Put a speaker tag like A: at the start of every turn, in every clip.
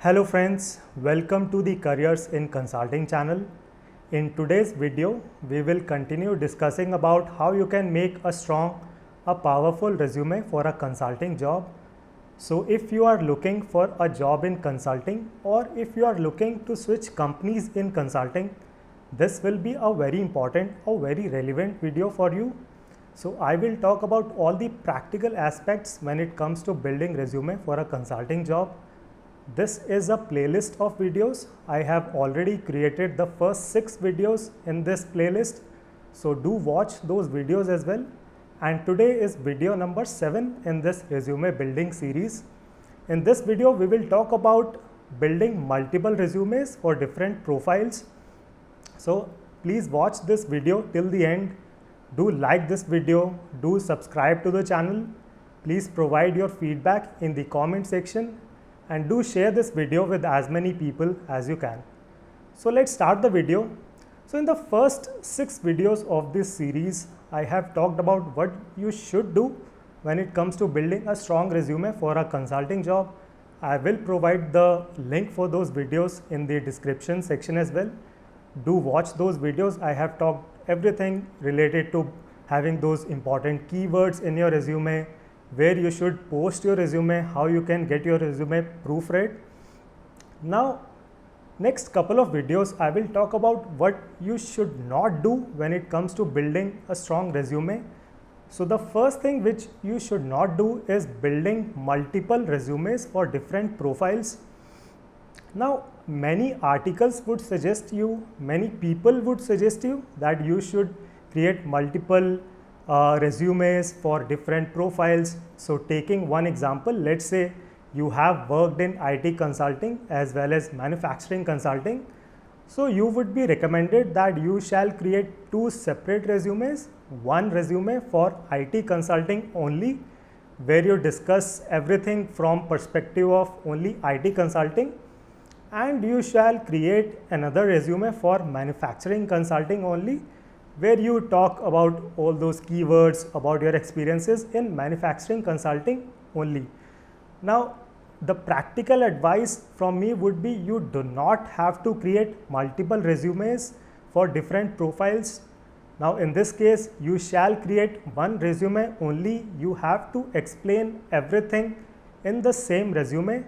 A: Hello friends, welcome to the Careers in Consulting channel. In today's video, we will continue discussing about how you can make a strong, powerful resume for a consulting job. So if you are looking for a job in consulting or if you are looking to switch companies in consulting, this will be a very important or very relevant video for you. So I will talk about all the practical aspects when it comes to building resume for a consulting job. This is a playlist of videos. I have already created the first 6 videos in this playlist. So do watch those videos as well. And today is video number 7 in this resume building series. In this video, we will talk about building multiple resumes for different profiles. So please watch this video till the end. Do like this video, do subscribe to the channel. Please provide your feedback in the comment section and do share this video with as many people as you can. So let's start the video. So in the first 6 videos of this series, I have talked about what you should do when it comes to building a strong resume for a consulting job. I will provide the link for those videos in the description section as well. Do watch those videos. I have talked everything related to having those important keywords in your resume, where you should post your resume, how you can get your resume proofread. Now, next couple of videos, I will talk about what you should not do when it comes to building a strong resume. So the first thing which you should not do is building multiple resumes for different profiles. Now, many articles would suggest you, many people would suggest you that you should create multiple resumes for different profiles. So taking one example, let's say you have worked in IT consulting as well as manufacturing consulting. So you would be recommended that you shall create 2 separate resumes, one resume for IT consulting only, where you discuss everything from perspective of only IT consulting, and you shall create another resume for manufacturing consulting only, where you talk about all those keywords about your experiences in manufacturing consulting only. Now, the practical advice from me would be you do not have to create multiple resumes for different profiles. Now, in this case, you shall create one resume only. You have to explain everything in the same resume.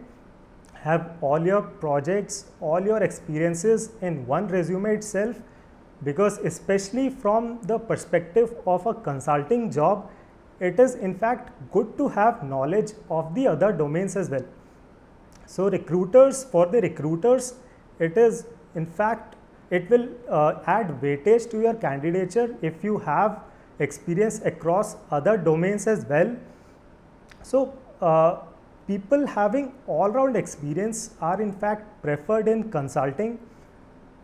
A: Have all your projects, all your experiences in one resume itself, because especially from the perspective of a consulting job, it is in fact good to have knowledge of the other domains as well. So for the recruiters, it is in fact, it will add weightage to your candidature if you have experience across other domains as well. So people having all-round experience are in fact preferred in consulting.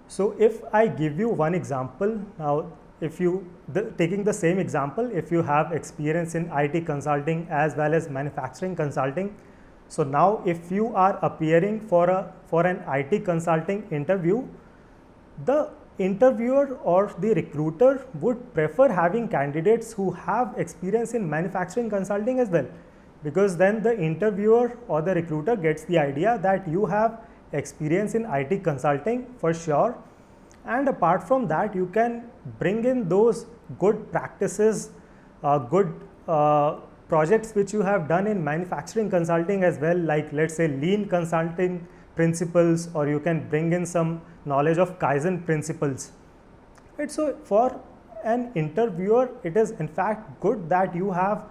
A: So if I give you one example, now if you, taking the same example, if you have experience in IT consulting as well as manufacturing consulting, so now if you are appearing for an IT consulting interview, the interviewer or the recruiter would prefer having candidates who have experience in manufacturing consulting as well, because then the interviewer or the recruiter gets the idea that you have experience in IT consulting for sure, and apart from that you can bring in those good practices, good projects which you have done in manufacturing consulting as well, like let's say lean consulting principles, or you can bring in some knowledge of Kaizen principles. Right? So for an interviewer, it is in fact good that you have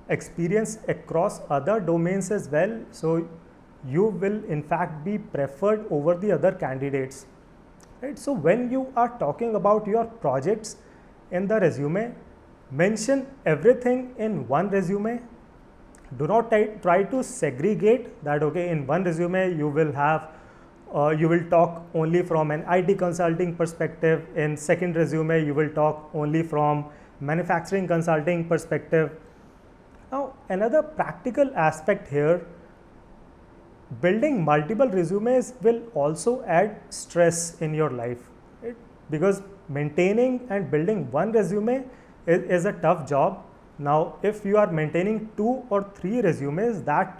A: experience across other domains as well, so you will in fact be preferred over the other candidates. Right? So when you are talking about your projects in the resume, mention everything in one resume. Do not try to segregate that, okay, in one resume you will have you will talk only from an IT consulting perspective, in second resume you will talk only from manufacturing consulting perspective. Now, another practical aspect here, building multiple resumes will also add stress in your life, right? Because maintaining and building one resume is a tough job. Now, if you are maintaining 2 or 3 resumes, that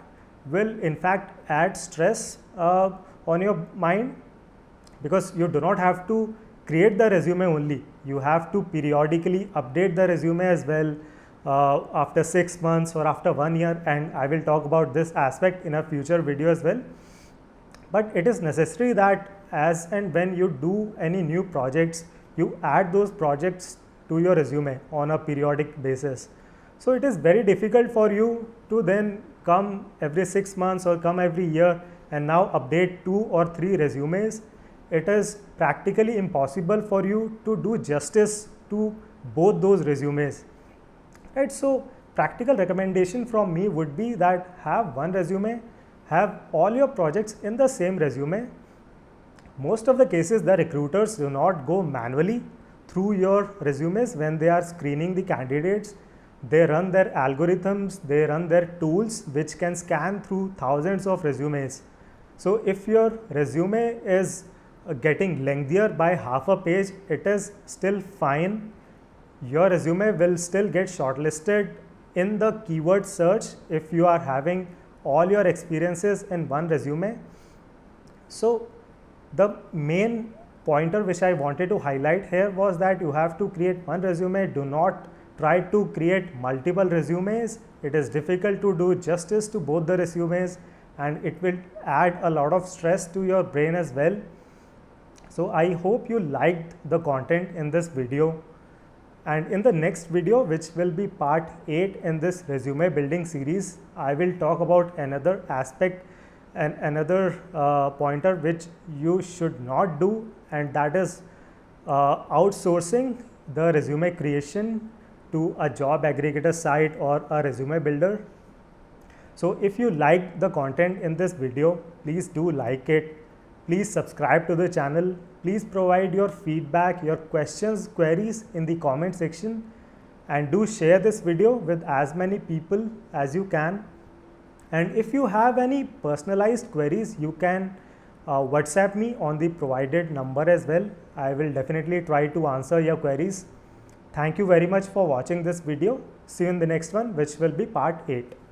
A: will in fact add stress on your mind, because you do not have to create the resume only, you have to periodically update the resume as well after 6 months or after 1 year, and I will talk about this aspect in a future video as well. But it is necessary that as and when you do any new projects, you add those projects to your resume on a periodic basis. So it is very difficult for you to then come every 6 months or come every year and now update 2 or 3 resumes. It is practically impossible for you to do justice to both those resumes, right? So practical recommendation from me would be that have one resume, have all your projects in the same resume. Most of the cases, the recruiters do not go manually through your resumes when they are screening the candidates. They run their algorithms, they run their tools which can scan through thousands of resumes. So if your resume is getting lengthier by half a page, it is still fine. Your resume will still get shortlisted in the keyword search if you are having all your experiences in one resume. So the main pointer which I wanted to highlight here was that you have to create one resume. Do not try to create multiple resumes. It is difficult to do justice to both the resumes, and it will add a lot of stress to your brain as well. So I hope you liked the content in this video, and in the next video, which will be part 8 in this resume building series, I will talk about another aspect and another pointer which you should not do, and that is outsourcing the resume creation to a job aggregator site or a resume builder. So if you liked the content in this video, please do like it. Please subscribe to the channel. Please provide your feedback, your questions, queries in the comment section, and do share this video with as many people as you can. And if you have any personalized queries, you can WhatsApp me on the provided number as well. I will definitely try to answer your queries. Thank you very much for watching this video. See you in the next one, which will be part 8.